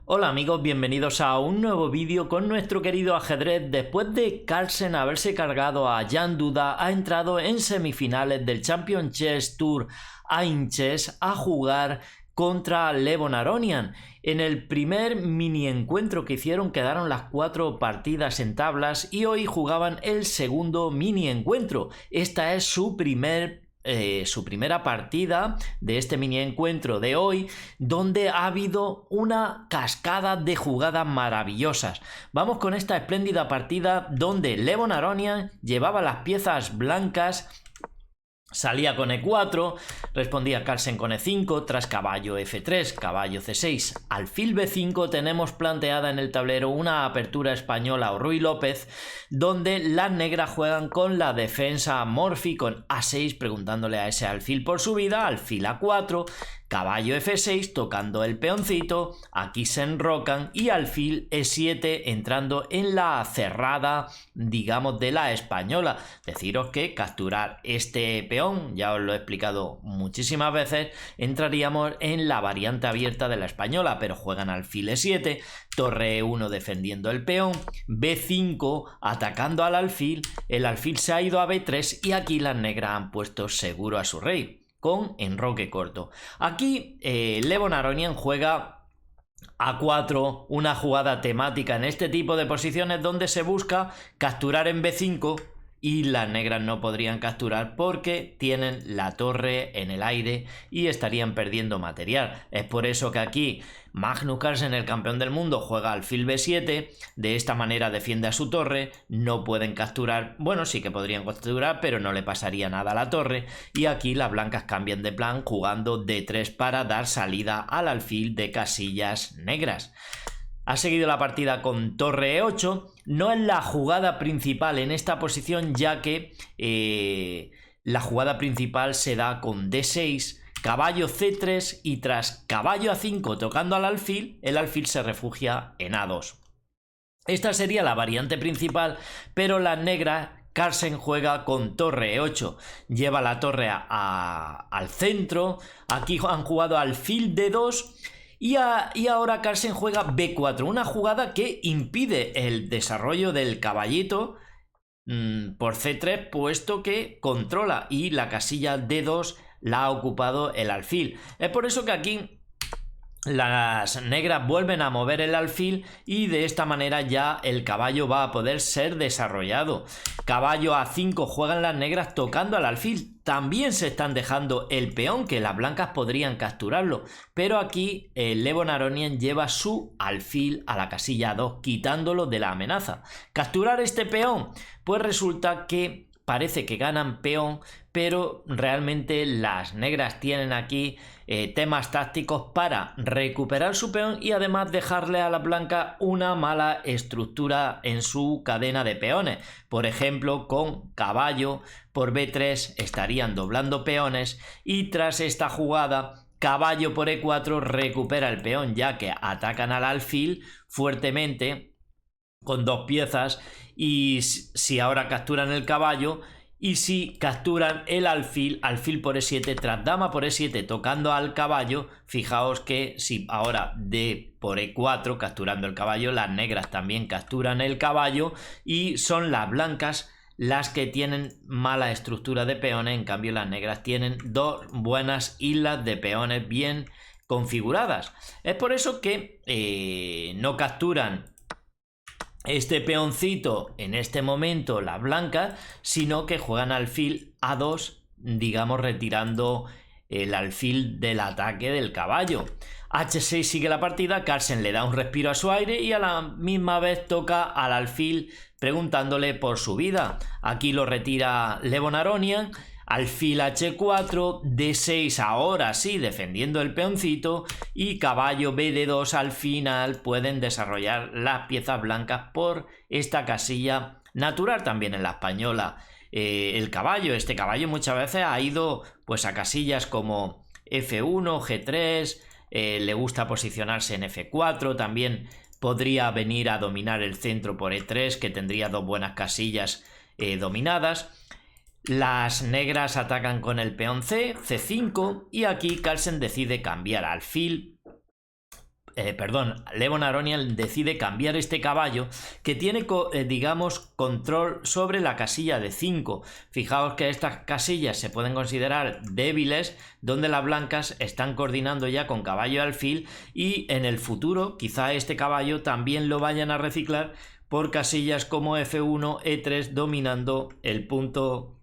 Hola amigos, bienvenidos a un nuevo vídeo con nuestro querido ajedrez. Después de Carlsen haberse cargado a Jan Duda, ha entrado en semifinales del Champion Chess Tour AIM Chess a jugar contra Levon Aronian. En el primer mini encuentro que hicieron quedaron las 4 partidas en tablas y hoy jugaban el segundo mini encuentro. Esta es su primera partida de este mini encuentro de hoy, donde ha habido una cascada de jugadas maravillosas. Vamos con esta espléndida partida donde Levon Aronian llevaba las piezas blancas. Salía con E4, respondía Carlsen con E5, tras caballo F3, caballo C6, alfil B5 tenemos planteada en el tablero una apertura española o Ruy López, donde las negras juegan con la defensa Morphy con A6, preguntándole a ese alfil por su vida, alfil A4, caballo F6 tocando el peoncito, aquí se enrocan y alfil E7 entrando en la cerrada, digamos, de la española. Deciros que capturar este peón, ya os lo he explicado muchísimas veces, entraríamos en la variante abierta de la española, pero juegan alfil E7, torre E1 defendiendo el peón, B5 atacando al alfil, el alfil se ha ido a B3 y aquí las negras han puesto seguro a su rey con enroque corto. Aquí Levon Aronian juega A4, una jugada temática en este tipo de posiciones donde se busca capturar en B5 y las negras no podrían capturar porque tienen la torre en el aire y estarían perdiendo material. Es por eso que aquí Magnus Carlsen, el campeón del mundo, juega alfil B7, de esta manera defiende a su torre, no pueden capturar, bueno, sí que podrían capturar, pero no le pasaría nada a la torre, y aquí las blancas cambian de plan jugando D3 para dar salida al alfil de casillas negras. Ha seguido la partida con torre E8, no es la jugada principal en esta posición, ya que la jugada principal se da con D6, caballo C3 y tras caballo A5 tocando al alfil, el alfil se refugia en A2. Esta sería la variante principal, pero las negras, Carlsen juega con torre E8, lleva la torre al centro, aquí han jugado alfil D2 y ahora Carlsen juega B4, una jugada que impide el desarrollo del caballito por C3, puesto que controla y la casilla D2 la ha ocupado el alfil. Es por eso que aquí las negras vuelven a mover el alfil y de esta manera ya el caballo va a poder ser desarrollado. Caballo A5 juegan las negras tocando al alfil. También se están dejando el peón, que las blancas podrían capturarlo, pero aquí Levon Aronian lleva su alfil a la casilla 2, quitándolo de la amenaza. ¿Capturar este peón? Pues resulta que parece que ganan peón, pero realmente las negras tienen aquí temas tácticos para recuperar su peón y además dejarle a la blanca una mala estructura en su cadena de peones. Por ejemplo, con caballo por B3 estarían doblando peones y tras esta jugada caballo por E4 recupera el peón, ya que atacan al alfil fuertemente con 2 piezas, y si ahora capturan el caballo y si capturan el alfil, alfil por E7 tras dama por E7 tocando al caballo, fijaos que si ahora D por E4 capturando el caballo, las negras también capturan el caballo y son las blancas las que tienen mala estructura de peones, en cambio las negras tienen 2 buenas islas de peones bien configuradas. Es por eso que no capturan este peoncito en este momento las blancas, sino que juegan alfil A2, digamos retirando el alfil del ataque del caballo. H6 sigue la partida, Carlsen le da un respiro a su aire y a la misma vez toca al alfil preguntándole por su vida. Aquí lo retira Levon Aronian. Alfil H4, D6 ahora sí defendiendo el peoncito y caballo BD2 al final pueden desarrollar las piezas blancas por esta casilla natural también en la española. Este caballo muchas veces ha ido pues a casillas como F1, G3, le gusta posicionarse en F4, también podría venir a dominar el centro por E3, que tendría 2 buenas casillas dominadas. Las negras atacan con el peón C, C5, y aquí Carlsen decide cambiar alfil Levon Aronian decide cambiar este caballo que tiene, digamos, control sobre la casilla de 5. Fijaos que estas casillas se pueden considerar débiles, donde las blancas están coordinando ya con caballo de alfil, y en el futuro quizá este caballo también lo vayan a reciclar por casillas como F1, E3, dominando el punto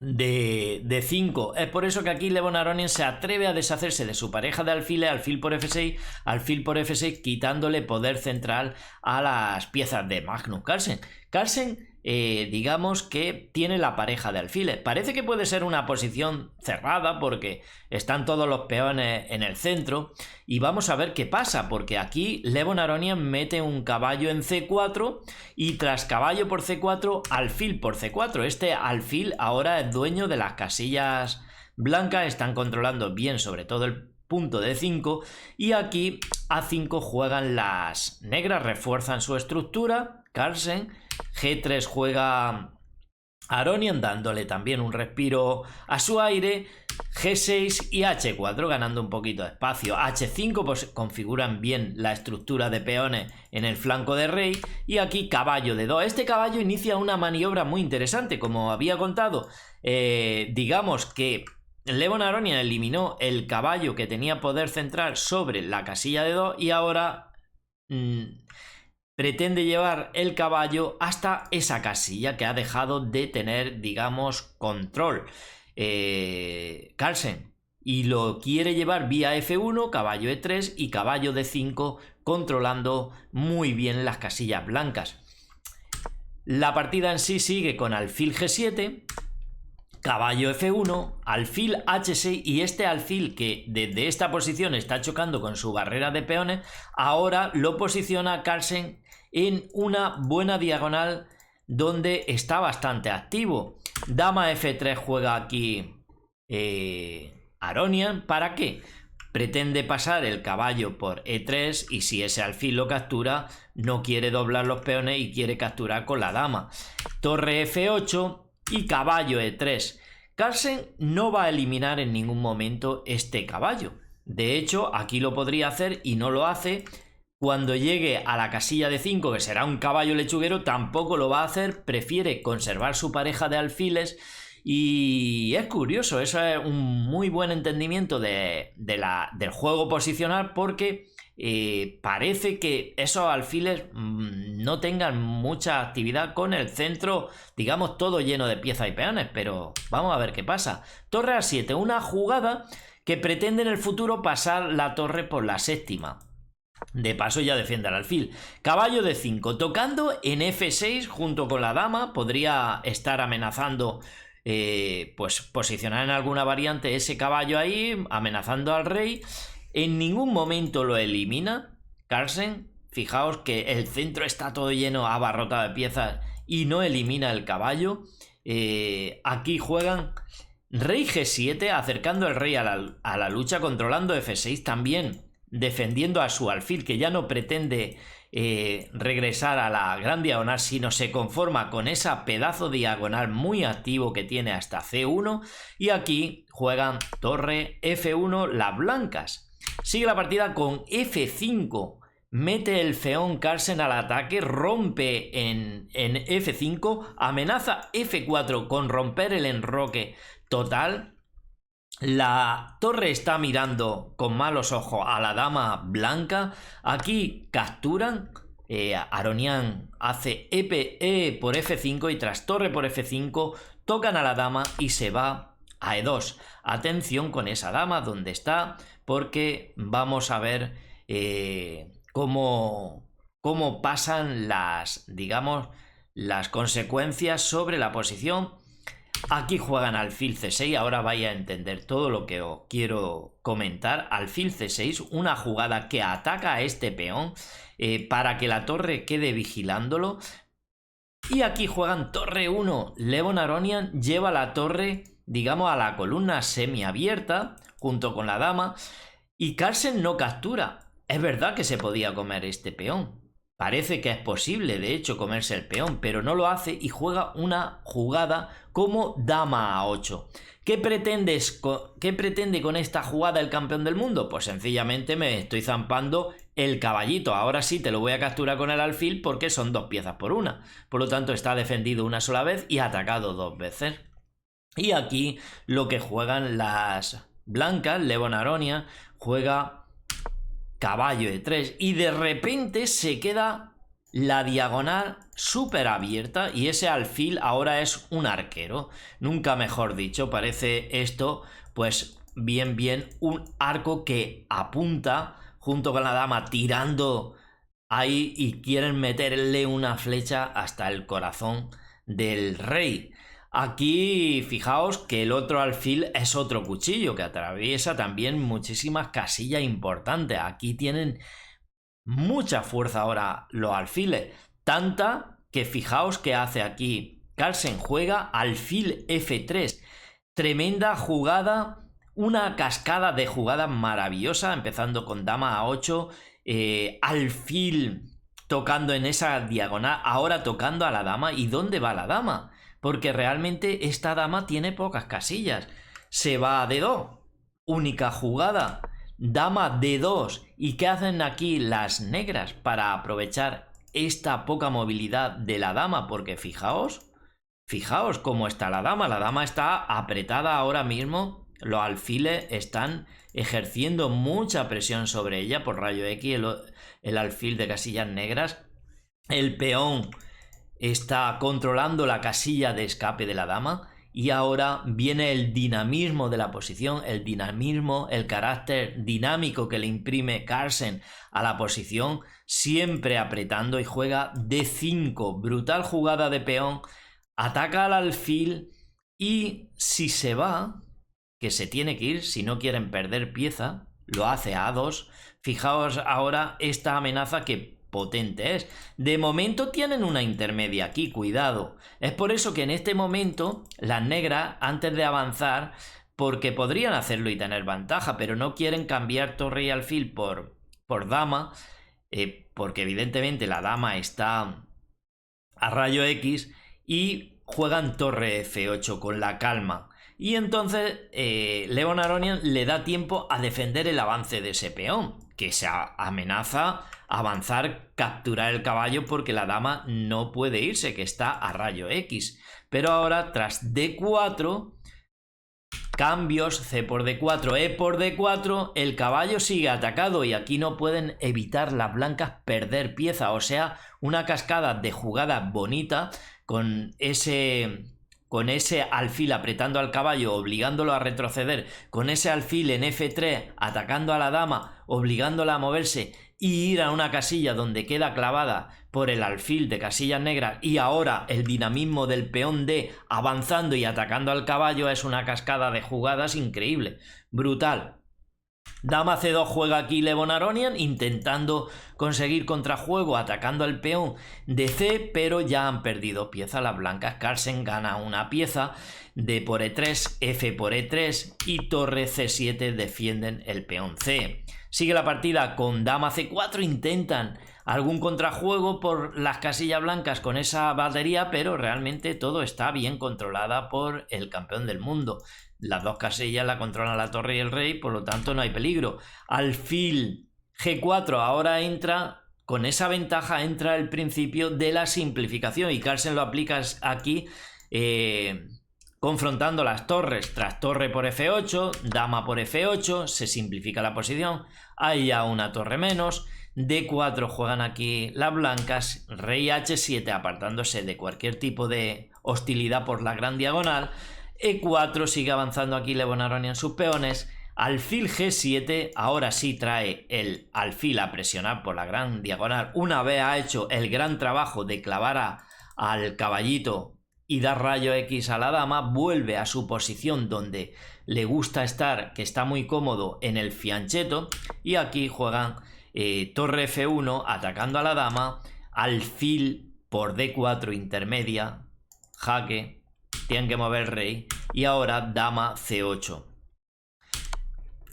de 5. Es por eso que aquí Levon Aronian se atreve a deshacerse de su pareja de alfiles, alfil por F6, alfil por F6, quitándole poder central a las piezas de Magnus Carlsen. Carlsen, digamos que tiene la pareja de alfiles. Parece que puede ser una posición cerrada porque están todos los peones en el centro, y vamos a ver qué pasa, porque aquí Levon Aronian mete un caballo en C4 y tras caballo por C4, alfil por C4. Este alfil ahora es dueño de las casillas blancas, están controlando bien sobre todo el punto de 5, y aquí A5 juegan las negras, refuerzan su estructura. Carlsen, G3 juega Aronian, dándole también un respiro a su aire. G6 y H4 ganando un poquito de espacio. H5 pues configuran bien la estructura de peones en el flanco de rey, y aquí caballo de 2. Este caballo inicia una maniobra muy interesante, como había contado. Digamos que Levon Aronian eliminó el caballo que tenía poder central sobre la casilla de 2, y ahora pretende llevar el caballo hasta esa casilla que ha dejado de tener, digamos, control Carlsen, y lo quiere llevar vía F1, caballo E3 y caballo D5, controlando muy bien las casillas blancas. La partida en sí sigue con alfil G7, caballo F1, alfil H6, y este alfil que desde esta posición está chocando con su barrera de peones, ahora lo posiciona Carlsen en una buena diagonal donde está bastante activo. Dama F3 juega aquí Aronian. ¿Para qué? Pretende pasar el caballo por E3, y si ese alfil lo captura, no quiere doblar los peones y quiere capturar con la dama. Torre F8 y caballo E3. Carlsen no va a eliminar en ningún momento este caballo. De hecho, aquí lo podría hacer y no lo hace. Cuando llegue a la casilla de 5, que será un caballo lechuguero, tampoco lo va a hacer. Prefiere conservar su pareja de alfiles, y es curioso. Eso es un muy buen entendimiento del juego posicional, porque parece que esos alfiles no tengan mucha actividad con el centro, digamos, todo lleno de piezas y peones, pero vamos a ver qué pasa. Torre A7, una jugada que pretende en el futuro pasar la torre por la séptima. De paso ya defiende al alfil. Caballo de 5, tocando en F6 junto con la dama. Podría estar amenazando, pues posicionar en alguna variante ese caballo ahí, amenazando al rey. En ningún momento lo elimina Carlsen. Fijaos que el centro está todo lleno, abarrotado de piezas, y no elimina el caballo. Aquí juegan rey G7, acercando el rey a la lucha, controlando F6 también, defendiendo a su alfil, que ya no pretende regresar a la gran diagonal, sino se conforma con esa pedazo diagonal muy activo que tiene hasta C1. Y aquí juegan torre F1 las blancas. Sigue la partida con F5, mete el feón Carlsen al ataque, rompe en F5, amenaza F4 con romper el enroque total. La torre está mirando con malos ojos a la dama blanca. Aquí capturan. Aronian hace E por F5 y tras torre por F5 tocan a la dama y se va a E2. Atención con esa dama donde está, porque vamos a ver cómo pasan digamos, las consecuencias sobre la posición. Aquí juegan alfil C6, ahora vais a entender todo lo que os quiero comentar. Alfil C6, una jugada que ataca a este peón para que la torre quede vigilándolo. Y aquí juegan torre 1. Levon Aronian lleva la torre, digamos, a la columna semiabierta junto con la dama, y Carlsen no captura. Es verdad que se podía comer este peón, Parece que es posible, de hecho, comerse el peón, pero no lo hace y juega una jugada como dama a 8. ¿Qué pretende con esta jugada el campeón del mundo? Pues sencillamente me estoy zampando el caballito. Ahora sí te lo voy a capturar con el alfil porque son 2 piezas por una. Por lo tanto, está defendido una sola vez y atacado 2 veces. Y aquí lo que juegan las blancas, Levon Aronian, juega caballo de 3 y de repente se queda la diagonal súper abierta y ese alfil ahora es un arquero, nunca mejor dicho. Parece esto pues bien un arco que apunta junto con la dama tirando ahí y quieren meterle una flecha hasta el corazón del rey. Aquí fijaos que el otro alfil es otro cuchillo que atraviesa también muchísimas casillas importantes. Aquí tienen mucha fuerza ahora los alfiles, tanta que fijaos que hace aquí Carlsen, juega alfil F3, tremenda jugada, una cascada de jugadas maravillosa, empezando con dama a 8, alfil tocando en esa diagonal, ahora tocando a la dama. ¿Y dónde va la dama? Porque realmente esta dama tiene pocas casillas. Se va a D2, única jugada, dama D2. ¿Y qué hacen aquí las negras para aprovechar esta poca movilidad de la dama? Porque fijaos cómo está la dama está apretada ahora mismo, los alfiles están ejerciendo mucha presión sobre ella por rayo X, el alfil de casillas negras, el peón está controlando la casilla de escape de la dama y ahora viene el dinamismo de la posición, el dinamismo, el carácter dinámico que le imprime Carlsen a la posición, siempre apretando y juega D5, brutal jugada de peón, ataca al alfil y si se va, que se tiene que ir si no quieren perder pieza, lo hace a A2. Fijaos ahora esta amenaza que potente es. De momento tienen una intermedia aquí, cuidado. Es por eso que en este momento las negras, antes de avanzar, porque podrían hacerlo y tener ventaja, pero no quieren cambiar torre y alfil por dama, porque evidentemente la dama está a rayo X y juegan torre F8 con la calma. Y entonces Levon Aronian le da tiempo a defender el avance de ese peón, que se amenaza avanzar, capturar el caballo porque la dama no puede irse, que está a rayo X. Pero ahora tras D4, cambios, C por D4, E por D4, el caballo sigue atacado y aquí no pueden evitar las blancas perder pieza, o sea, una cascada de jugada bonita con ese alfil apretando al caballo, obligándolo a retroceder, con ese alfil en F3 atacando a la dama, obligándola a moverse y ir a una casilla donde queda clavada por el alfil de casillas negras, y ahora el dinamismo del peón D avanzando y atacando al caballo. Es una cascada de jugadas increíble, brutal. Dama C2 juega aquí Levon Aronian intentando conseguir contrajuego atacando al peón de C, pero ya han perdido pieza las blancas. Carlsen gana una pieza, D por E3, F por E3 y torre C7 defienden el peón C. Sigue la partida con dama C4, intentan algún contrajuego por las casillas blancas con esa batería, pero realmente todo está bien controlada por el campeón del mundo. Las dos casillas la controlan la torre y el rey, por lo tanto no hay peligro. Alfil G4 ahora entra, con esa ventaja entra el principio de la simplificación y Carlsen lo aplica aquí confrontando las torres. Tras torre por F8, dama por F8, se simplifica la posición, hay ya una torre menos. D4 juegan aquí las blancas, rey H7 apartándose de cualquier tipo de hostilidad por la gran diagonal. E4 sigue avanzando aquí Levon Aronian sus peones. Alfil G7, ahora sí trae el alfil a presionar por la gran diagonal. Una vez ha hecho el gran trabajo de clavar al caballito y dar rayo X a la dama, vuelve a su posición donde le gusta estar, que está muy cómodo en el fiancheto, y aquí juegan torre F1 atacando a la dama, alfil por D4 intermedia, jaque, tienen que mover el rey, y ahora dama C8.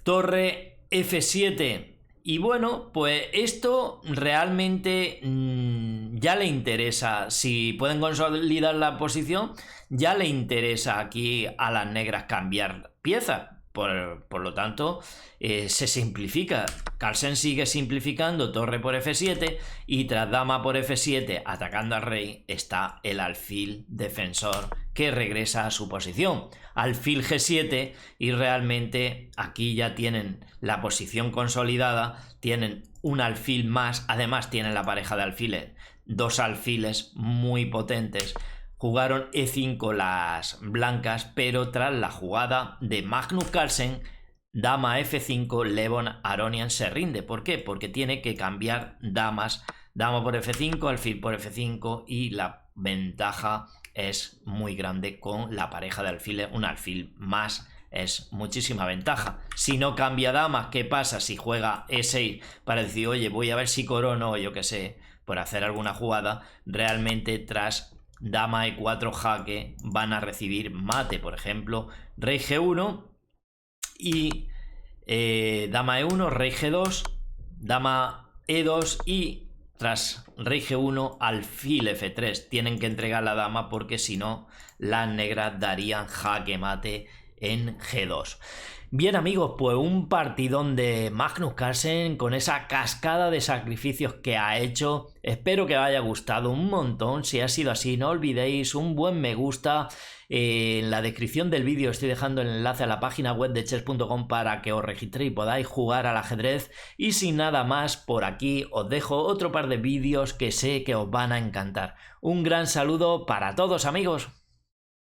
Torre F7 Y bueno, pues esto realmente ya le interesa. Si pueden consolidar la posición, ya le interesa aquí a las negras cambiar piezas. Por lo tanto, se simplifica. Carlsen sigue simplificando torre por F7 y tras dama por F7 atacando al rey está el alfil defensor que regresa a su posición. Alfil G7 y realmente aquí ya tienen la posición consolidada, tienen un alfil más, además tienen la pareja de alfiles, dos alfiles muy potentes. Jugaron E5 las blancas, pero tras la jugada de Magnus Carlsen, dama F5, Levon Aronian se rinde. ¿Por qué? Porque tiene que cambiar damas. Dama por F5, alfil por F5 y la ventaja es muy grande con la pareja de alfiles. Un alfil más es muchísima ventaja. Si no cambia damas, ¿qué pasa? Si juega E6 para decir, oye, voy a ver si corono o yo qué sé, por hacer alguna jugada, realmente tras dama E4 jaque van a recibir mate. Por ejemplo, rey G1 y dama E1, rey G2, dama E2 y tras rey G1 alfil F3. Tienen que entregar la dama porque si no las negras darían jaque mate en G2. Bien amigos, pues un partidón de Magnus Carlsen con esa cascada de sacrificios que ha hecho. Espero que os haya gustado un montón. Si ha sido así, no olvidéis un buen me gusta. En la descripción del vídeo estoy dejando el enlace a la página web de chess.com para que os registréis y podáis jugar al ajedrez. Y sin nada más, por aquí os dejo otro par de vídeos que sé que os van a encantar. Un gran saludo para todos amigos.